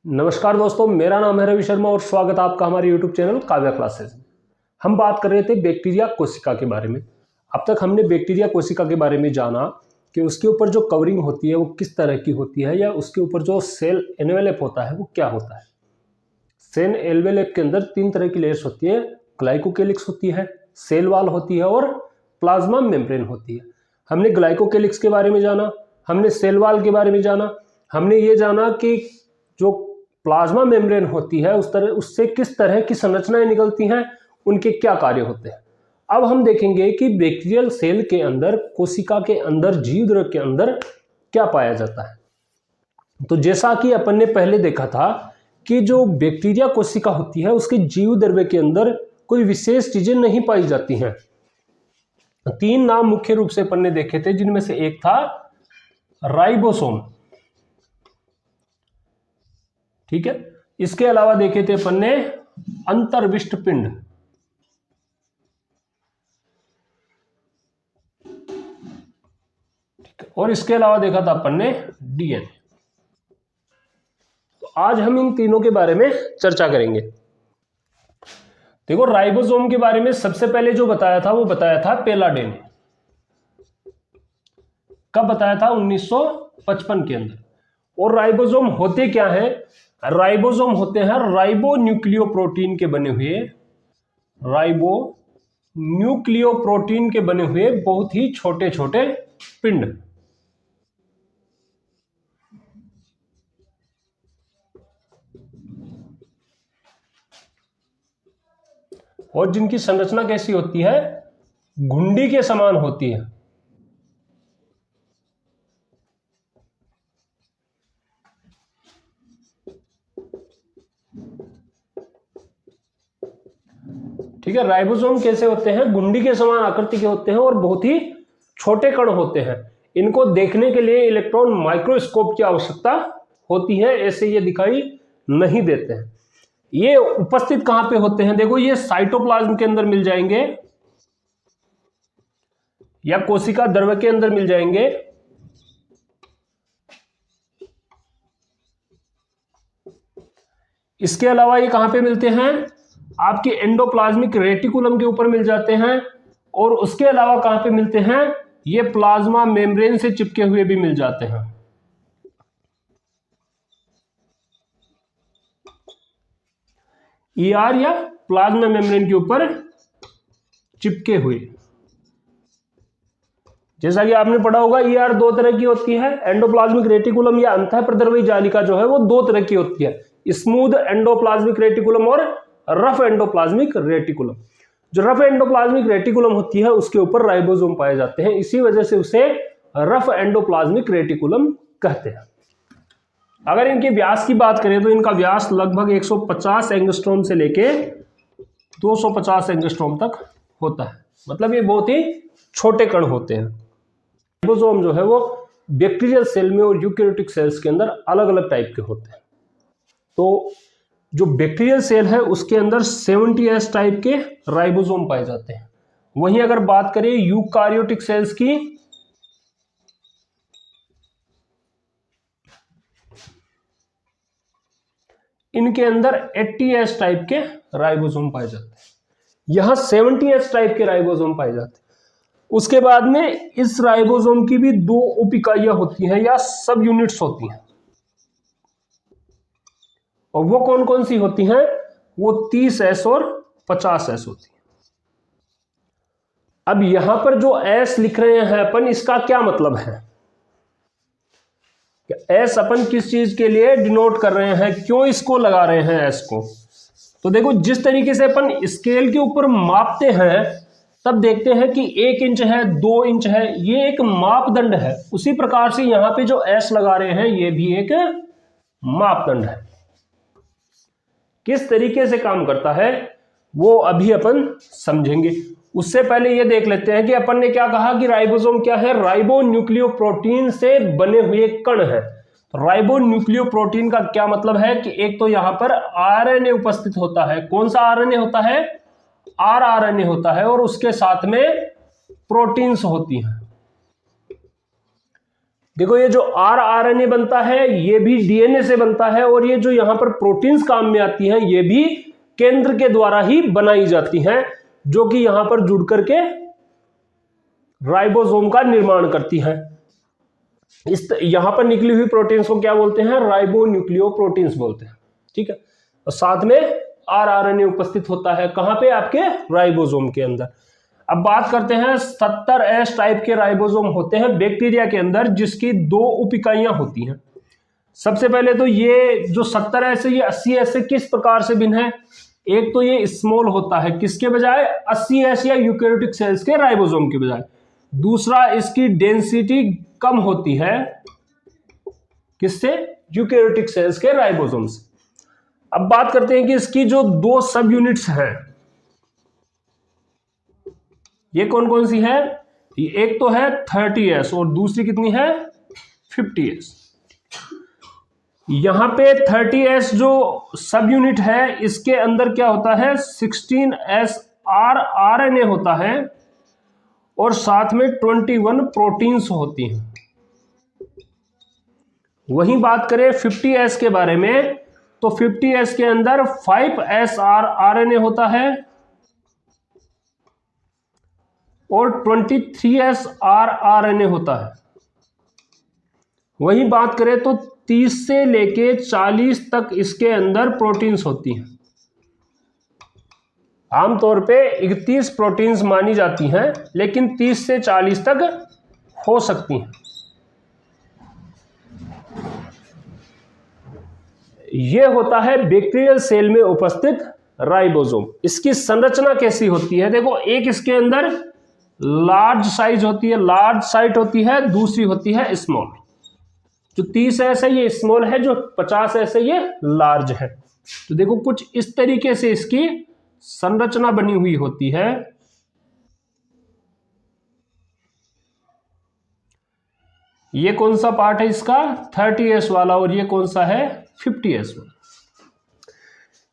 नमस्कार दोस्तों, मेरा नाम है रवि शर्मा और स्वागत है आपका हमारे YouTube चैनल काव्या क्लासेस में। हम बात कर रहे थे बैक्टीरिया कोशिका के बारे में। अब तक हमने बैक्टीरिया कोशिका के बारे में जाना कि उसके ऊपर जो कवरिंग होती है वो किस तरह की होती है, या उसके ऊपर जो सेल एनवेलप होता है वो क्या होता है। सेल एनवेलप के अंदर तीन तरह की लेयर्स होती है। ग्लाइकोकेलिक्स होती है, सेल वॉल होती है और प्लाज्मा मेम्ब्रेन होती है। हमने ग्लाइकोकेलिक्स के बारे में जाना, हमने सेल वॉल के बारे में जाना, हमने ये जाना कि जो प्लाज्मा मेम्ब्रेन होती है उससे किस तरह की संरचनाएं निकलती हैं, उनके क्या कार्य होते हैं। अब हम देखेंगे कि बैक्टीरियल सेल के अंदर, कोशिका के अंदर, जीव द्रव्य के अंदर क्या पाया जाता है। तो जैसा कि अपन ने पहले देखा था कि जो बैक्टीरिया कोशिका होती है उसके जीव द्रव्य के अंदर कोई विशेष चीजें नहीं पाई जाती हैं। तीन नाम मुख्य रूप से अपन ने देखे थे, जिनमें से एक था राइबोसोम, ठीक है। इसके अलावा देखे थे अपन ने अंतर्विष्ट पिंड, ठीक है, और इसके अलावा देखा था अपन ने डीएनए। तो आज हम इन तीनों के बारे में चर्चा करेंगे। देखो, राइबोसोम के बारे में सबसे पहले जो बताया था वो बताया था पेलाडे ने। कब बताया था? 1955 के अंदर। और राइबोसोम होते क्या है? राइबोसोम होते हैं राइबो न्यूक्लियोप्रोटीन के बने हुए, राइबो न्यूक्लियोप्रोटीन के बने हुए बहुत ही छोटे छोटे पिंड। और जिनकी संरचना कैसी होती है? घुंडी के समान होती है। ठीक है, राइबोसोम कैसे होते हैं? घुंडी के समान आकृति के होते हैं और बहुत ही छोटे कण होते हैं। इनको देखने के लिए इलेक्ट्रॉन माइक्रोस्कोप की आवश्यकता होती है, ऐसे ये दिखाई नहीं देते हैं। ये उपस्थित कहां पे होते हैं? देखो, ये साइटोप्लाज्म के अंदर मिल जाएंगे या कोशिका द्रव्य के अंदर मिल जाएंगे। इसके अलावा ये कहां पे मिलते हैं? आपके एंडोप्लाज्मिक रेटिकुलम के ऊपर मिल जाते हैं। और उसके अलावा कहां पे मिलते हैं? ये प्लाज्मा मेम्ब्रेन से चिपके हुए भी मिल जाते हैं। ईआर या प्लाज्मा मेम्ब्रेन के ऊपर चिपके हुए। जैसा कि आपने पढ़ा होगा, ईआर दो तरह की होती है। एंडोप्लाज्मिक रेटिकुलम या अंतःप्रद्रवी जालिका जो है वो दो तरह की होती है, स्मूथ एंडोप्लाज्मिक रेटिकुलम और रफ एंडोप्लाज्मिक रेटिकुलम। जो रफ एंडोप्लाज्मिक रेटिकुलम होती है उसके ऊपर राइबोसोम पाए जाते हैं, इसी वजह से उसे रफ एंडोप्लाज्मिक रेटिकुलम कहते हैं। अगर इनके व्यास की बात करें तो इनका व्यास लगभग 150 एंगस्ट्रॉम से लेके 250 एंगस्ट्रॉम तक होता है। मतलब ये बहुत ही छोटे कण होते हैं। राइबोसोम जो है वो बैक्टीरियल सेल में और यूकेरियोटिक सेल्स के अंदर अलग अलग टाइप के होते हैं। तो जो बैक्टीरियल सेल है उसके अंदर 70S टाइप के राइबोसोम पाए जाते हैं। वहीं अगर बात करें यूकारियोटिक सेल्स की, इनके अंदर 80S टाइप के राइबोसोम पाए जाते हैं। यहां 70S टाइप के राइबोसोम पाए जाते हैं। उसके बाद में इस राइबोसोम की भी दो उप इकाइयां होती हैं या सब यूनिट्स होती हैं। और वो कौन कौन सी होती हैं? वो 30S और 50S होती है। अब यहां पर जो S लिख रहे हैं अपन, इसका क्या मतलब है? S अपन किस चीज के लिए डिनोट कर रहे हैं, क्यों इसको लगा रहे हैं S को? तो देखो, जिस तरीके से अपन स्केल के ऊपर मापते हैं तब देखते हैं कि 1 इंच है, 2 इंच है, ये एक मापदंड है। उसी प्रकार से यहां पे जो S लगा रहे हैं ये भी एक मापदंड है। किस तरीके से काम करता है वो अभी अपन समझेंगे। उससे पहले ये देख लेते हैं कि अपन ने क्या कहा कि राइबोसोम क्या है? राइबो न्यूक्लियोप्रोटीन से बने हुए कण है। तो राइबो न्यूक्लियोप्रोटीन का क्या मतलब है कि एक तो यहां पर आरएनए उपस्थित होता है। कौन सा आरएनए होता है? आरआरएनए होता है। और उसके साथ में प्रोटीन्स होती हैं। देखो ये जो आरएनए बनता है ये भी डीएनए से बनता है, और ये जो यहां पर प्रोटीन्स काम में आती हैं ये भी केंद्र के द्वारा ही बनाई जाती हैं, जो कि यहां पर जुड़ करके राइबोसोम का निर्माण करती हैं। यहां पर निकली हुई प्रोटीन्स को क्या बोलते हैं? राइबोन्यूक्लियोप्रोटीन्स बोलते हैं। ठीक है, और साथ में आरएनए उपस्थित होता है कहां पे? आपके राइबोसोम के अंदर। अब बात करते हैं 70S टाइप के राइबोसोम होते हैं बैक्टीरिया के अंदर, जिसकी 2 उप इकाइयां होती हैं। सबसे पहले तो ये जो 70S है ये 80S से किस प्रकार से भिन्न है? एक तो ये स्मॉल होता है किसके बजाय? 80S या यूकेरियोटिक सेल्स के राइबोसोम के बजाय। दूसरा, इसकी डेंसिटी कम होती है किससे? यूकेरियोटिक सेल्स के राइबोसोम से। अब बात करते हैं कि इसकी जो 2 सब यूनिट्स हैं ये कौन कौन सी है? एक तो है 30S और दूसरी कितनी है? 50S। यहां पे 30S जो सब यूनिट है इसके अंदर क्या होता है? 16S आरएनए होता है और साथ में 21 प्रोटीन्स होती हैं। वहीं बात करें 50S के बारे में तो 50S के अंदर 5S आरएनए होता है और 23S आरएनए होता है। वहीं बात करें तो 30 से लेके 40 तक इसके अंदर प्रोटीन्स होती हैं। आमतौर पे 31 प्रोटीन्स मानी जाती हैं, लेकिन 30 से 40 तक हो सकती हैं। यह होता है बैक्टीरियल सेल में उपस्थित राइबोसोम। इसकी संरचना कैसी होती है? देखो, एक इसके अंदर लार्ज साइज होती है, लार्ज साइट होती है, दूसरी होती है स्मॉल। जो 30S है ये स्मॉल है, जो 50S है ये लार्ज है। तो देखो कुछ इस तरीके से इसकी संरचना बनी हुई होती है। ये कौन सा पार्ट है इसका? 30S वाला, और ये कौन सा है? 50S वाला।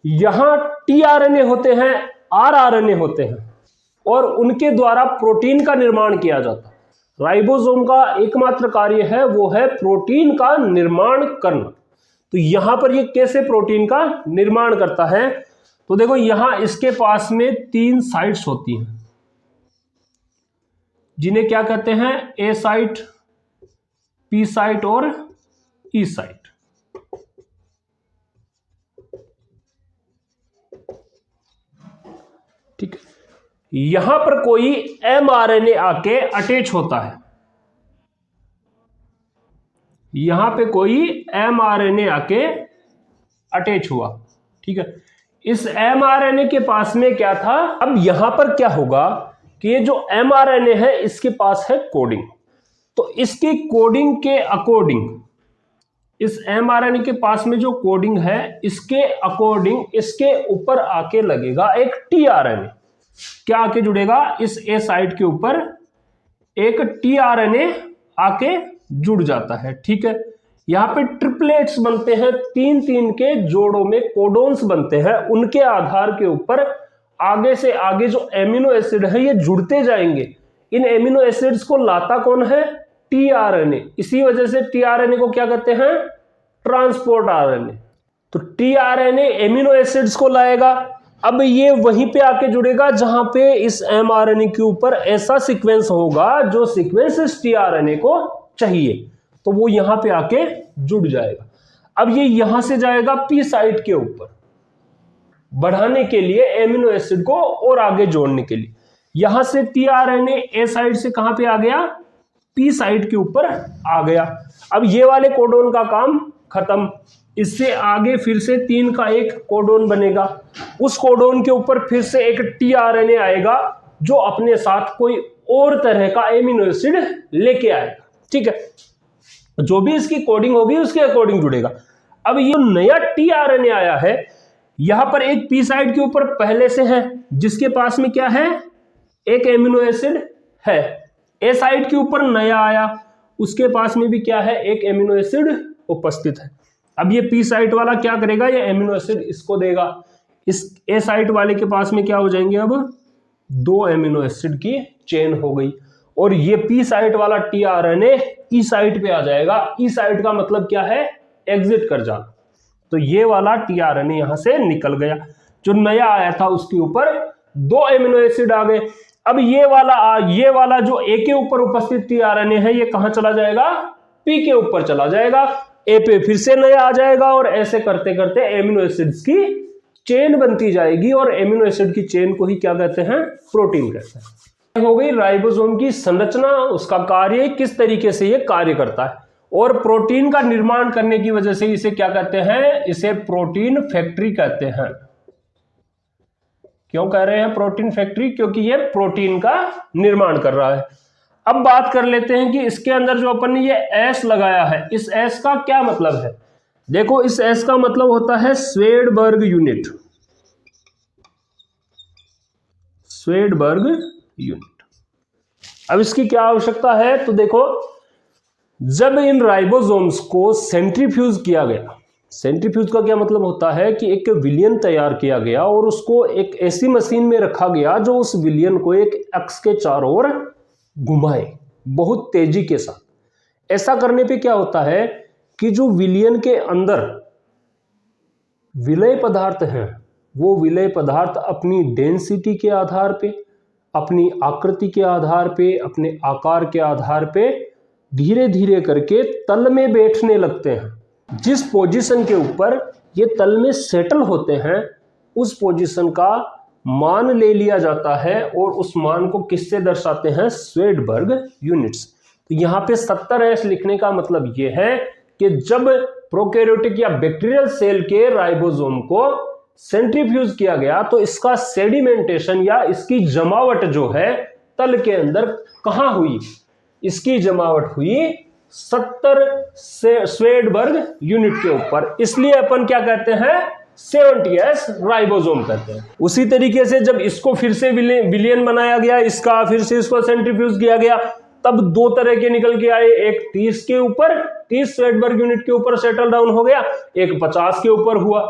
यहां tRNA होते हैं, rRNA होते हैं, और उनके द्वारा प्रोटीन का निर्माण किया जाता है। राइबोसोम का एकमात्र कार्य है वो है प्रोटीन का निर्माण करना। तो यहां पर ये कैसे प्रोटीन का निर्माण करता है? तो देखो यहां इसके पास में 3 साइट्स होती हैं, जिन्हें क्या कहते हैं? ए साइट, पी साइट और ई साइट। ठीक है, यहां पर कोई mRNA आके अटैच होता है। यहां पे कोई mRNA आके अटैच हुआ। ठीक है, इस mRNA के पास में क्या था? अब यहां पर क्या होगा कि ये जो mRNA है इसके पास है कोडिंग। तो इसकी कोडिंग के अकॉर्डिंग, इस mRNA के पास में जो कोडिंग है इसके अकॉर्डिंग इसके ऊपर आके लगेगा एक tRNA। क्या आके जुड़ेगा? इस ए साइट के ऊपर एक tRNA आके जुड़ जाता है। ठीक है, यहां पे ट्रिपलेट्स बनते हैं, 3-3 के जोड़ों में कोडोन्स बनते हैं। उनके आधार के ऊपर आगे से आगे जो एमिनो एसिड है ये जुड़ते जाएंगे। इन एमिनो एसिड्स को लाता कौन है? tRNA। इसी वजह से tRNA को क्या कहते हैं? Transport RNA। तो tRNA एमिनो एसिड्स को लाएगा। अब ये वहीं पे आके जुड़ेगा जहां पे इस mRNA के ऊपर ऐसा सीक्वेंस होगा जो सीक्वेंस इस tRNA को चाहिए, तो वो यहां पे आके जुड़ जाएगा। अब ये यहां से जाएगा पी साइट के ऊपर बढ़ाने के लिए, एमिनो एसिड को और आगे जोड़ने के लिए। यहां से tRNA ए साइड से कहां पे आ गया? पी साइड के ऊपर आ गया। अब ये वाले कोडोन का काम खत्म। इससे आगे फिर से 3 का एक कोडोन बनेगा। उस कोडोन के ऊपर फिर से एक tRNA आएगा जो अपने साथ कोई और तरह का एमिनो एसिड लेके आएगा। ठीक है, जो भी इसकी कोडिंग होगी उसके अकॉर्डिंग जुड़ेगा। अब ये नया tRNA आया है, यहां पर एक पी साइड के ऊपर पहले से है जिसके पास में क्या है? एक एमिनो एसिड है। ए साइड के ऊपर नया आया, उसके पास में भी क्या है? एक एमिनो एसिड उपस्थित है। अब ये पी साइट वाला क्या करेगा? ये एमिनो एसिड इसको देगा। इस ए साइट वाले के पास में क्या हो जाएंगे? अब 2 एमिनो एसिड की चेन हो गई। और ये पी साइट वाला टीआरएनए ई साइट पे आ जाएगा। ई साइट का मतलब क्या है? एग्जिट कर जाना। तो ये वाला टीआरएनए यहां से निकल गया, जो नया आया था उसके ऊपर 2 एमिनो एसिड आ गए। अब ये वाला जो ए के ऊपर उपस्थित टीआरएनए है ये कहां चला जाएगा? पी के ऊपर चला जाएगा, ए पे फिर से नया आ जाएगा और ऐसे करते करते एमिनो एसिड्स की चेन बनती जाएगी और एमिनो एसिड की चेन को ही क्या कहते हैं? प्रोटीन कहते हैं। हो गई राइबोसोम की संरचना, उसका कार्य, किस तरीके से ये कार्य करता है। और प्रोटीन का निर्माण करने की वजह से इसे क्या कहते हैं? इसे प्रोटीन फैक्ट्री कहते हैं। क्यों कह रहे हैं प्रोटीन फैक्ट्री? क्योंकि ये प्रोटीन का निर्माण कर रहा है। अब बात कर लेते हैं कि इसके अंदर जो अपन ने ये एस लगाया है, इस एस का क्या मतलब है? देखो, इस एस का मतलब होता है स्वेडबर्ग यूनिट। Svedberg unit. अब इसकी क्या आवश्यकता है? तो देखो, जब इन राइबोसोम्स को सेंट्रीफ्यूज किया गया, सेंट्रीफ्यूज का क्या मतलब होता है कि एक विलियन तैयार किया गया और उसको एक ऐसी मशीन में रखा गया जो उस विलियन को एक अक्ष के चारों ओर घुमाए बहुत तेजी के साथ। ऐसा करने पे क्या होता है कि जो विलियन के अंदर विलय पदार्थ हैं, वो विलय पदार्थ अपनी डेंसिटी के आधार पे, अपनी आकृति के आधार पे, अपने आकार के आधार पे धीरे धीरे करके तल में बैठने लगते हैं। जिस पोजीशन के ऊपर ये तल में सेटल होते हैं उस पोजीशन का मान ले लिया जाता है और उस मान को किससे दर्शाते हैं? Svedberg units. तो यहाँ पे 70S लिखने का मतलब ये है कि जब प्रोकैरियोटिक या बैक्टीरियल सेल के राइबोसोम को सेंट्रीफ्यूज किया गया तो इसका सेडिमेंटेशन या इसकी जमावट जो है तल के अंदर कहाँ हुई? इसकी जमावट हुई 70 स्वेडबर्ग यूनिट के ऊपर। इसलिए अपन क्या कहते हैं? 70S राइबोसोम कहते हैं। उसी तरीके से जब इसको फिर से विलियन बनाया गया, इसका फिर से इसको सेंट्रीफ्यूज किया गया, तब 2 तरह के निकल के आए। एक 30 के ऊपर, 30 स्वेडबर्ग यूनिट के ऊपर सेटल डाउन हो गया, एक 50 के ऊपर हुआ।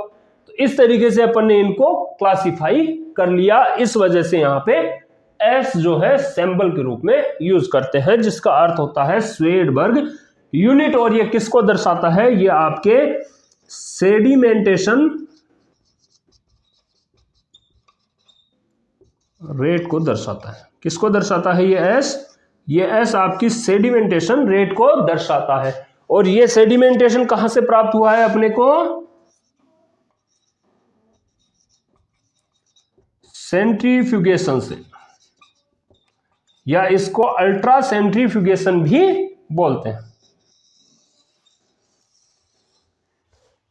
तो इस तरीके से अपन ने इनको क्लासिफाई कर लिया। इस वजह से यहाँ पे एस जो है सैंपल के रूप में यूज करते हैं, जिसका अर्थ होता है स्वेडबर्ग यूनिट। और ये किसको दर्शाता है? ये आपके सेडिमेंटेशन रेट को दर्शाता है। किसको दर्शाता है ये एस? ये एस आपकी सेडिमेंटेशन रेट को दर्शाता है। और ये सेडिमेंटेशन कहां से प्राप्त हुआ है अपने को? सेंट्रीफ्यूगेशन से, या इसको अल्ट्रा सेंट्रीफ्यूगेशन भी बोलते हैं।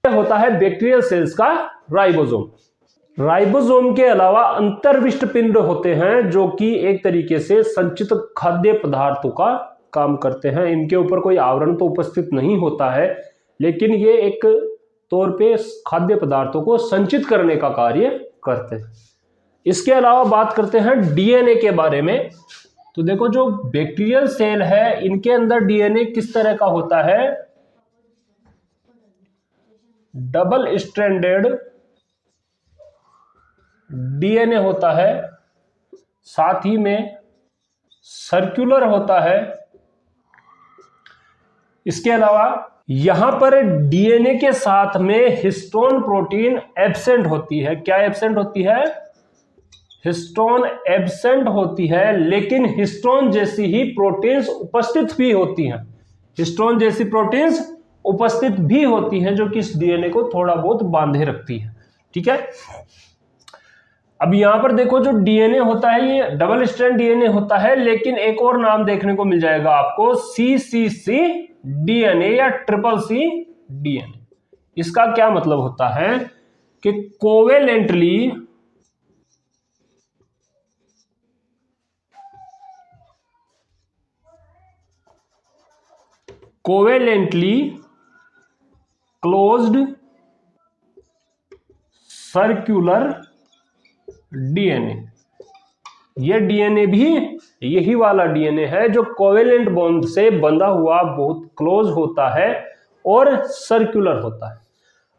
यह होता है बैक्टीरियल सेल्स का राइबोसोम। राइबोसोम के अलावा अंतर्विष्ट पिंड होते हैं जो कि एक तरीके से संचित खाद्य पदार्थों का काम करते हैं। इनके ऊपर कोई आवरण तो उपस्थित नहीं होता है, लेकिन ये एक तौर पे खाद्य पदार्थों को संचित करने का कार्य करते हैं। इसके अलावा बात करते हैं डीएनए के बारे में। तो देखो, जो बैक्टीरियल सेल है इनके अंदर डीएनए किस तरह का होता है? डबल स्ट्रैंडेड डीएनए होता है, साथ ही में सर्कुलर होता है। इसके अलावा यहां पर डीएनए के साथ में हिस्टोन प्रोटीन एब्सेंट होती है। क्या एब्सेंट होती है? हिस्टोन एब्सेंट होती है, लेकिन हिस्टोन जैसी ही प्रोटीन्स उपस्थित भी होती हैं। हिस्टोन जैसी प्रोटीन्स उपस्थित भी होती हैं जो कि इस डीएनए को थोड़ा बहुत बांधे रखती है। ठीक है, अब यहां पर देखो, जो डीएनए होता है ये डबल स्ट्रैंड डीएनए होता है, लेकिन एक और नाम देखने को मिल जाएगा आपको, सीसीसी डीएनए या ट्रिपल सी डीएनए। इसका क्या मतलब होता है कि कोवेलेंटली क्लोज्ड सर्कुलर डीएनए। ये डीएनए भी यही वाला डीएनए है जो कोवेलेंट बॉन्ड से बंधा हुआ बहुत क्लोज होता है और सर्कुलर होता है।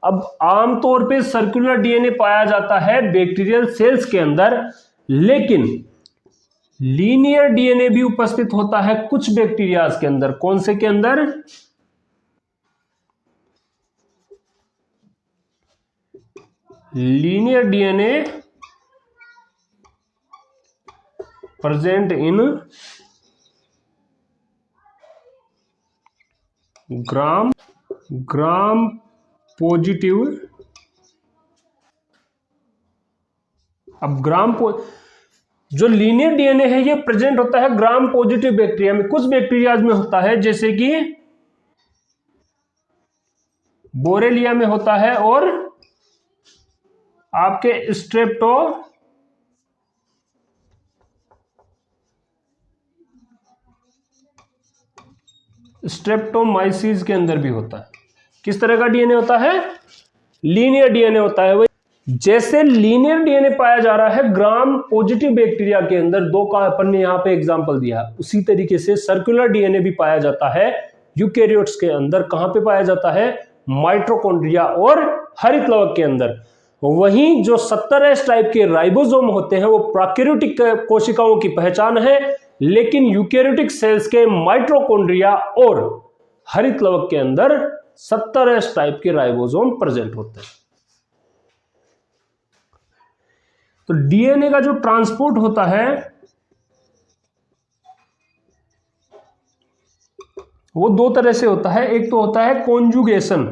अब आमतौर पे सर्कुलर डीएनए पाया जाता है बैक्टीरियल सेल्स के अंदर, लेकिन लीनियर डीएनए भी उपस्थित होता है कुछ बैक्टीरियाज के अंदर। कौन से के अंदर? Linear DNA present in gram positive. अब जो लीनियर डीएनए है ये प्रेजेंट होता है ग्राम पॉजिटिव बैक्टीरिया में। कुछ बैक्टीरियाज में होता है, जैसे कि बोरेलिया में होता है और आपके स्ट्रेप्टोमाइसीस के अंदर भी होता है। किस तरह का डीएनए होता है? लीनियर डीएनए होता है। जैसे लीनियर डीएनए पाया जा रहा है ग्राम पॉजिटिव बैक्टीरिया के अंदर, दो का अपन ने यहां पे एग्जांपल दिया, उसी तरीके से सर्कुलर डीएनए भी पाया जाता है यूकेरियोट्स के अंदर। कहां पे पाया जाता है? माइटोकॉन्ड्रिया और हरित लवक के अंदर। वहीं जो 70S टाइप के राइबोसोम होते हैं वो प्रोकैरियोटिक कोशिकाओं की पहचान है, लेकिन यूकेरियोटिक सेल्स के माइटोकॉन्ड्रिया और हरित लवक के अंदर 70S टाइप के राइबोसोम प्रेजेंट होते हैं। तो डीएनए का जो ट्रांसपोर्ट होता है वो दो तरह से होता है। एक तो होता है कॉन्जुगेशन,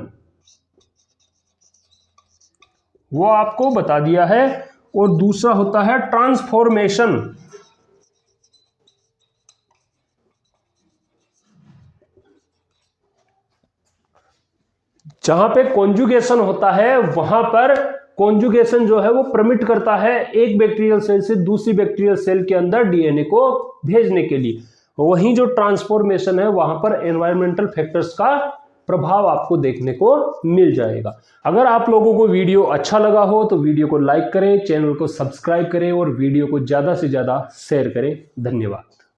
वो आपको बता दिया है, और दूसरा होता है ट्रांसफॉर्मेशन। जहां पे कॉन्जुगेशन होता है वहां पर कॉन्जुगेशन जो है वो परमिट करता है एक बैक्टीरियल सेल से दूसरी बैक्टीरियल सेल के अंदर डीएनए को भेजने के लिए। वहीं जो ट्रांसफॉर्मेशन है वहां पर एनवायरमेंटल फैक्टर्स का प्रभाव आपको देखने को मिल जाएगा। अगर आप लोगों को वीडियो अच्छा लगा हो तो वीडियो को लाइक करें, चैनल को सब्सक्राइब करें और वीडियो को ज्यादा से ज्यादा शेयर करें। धन्यवाद।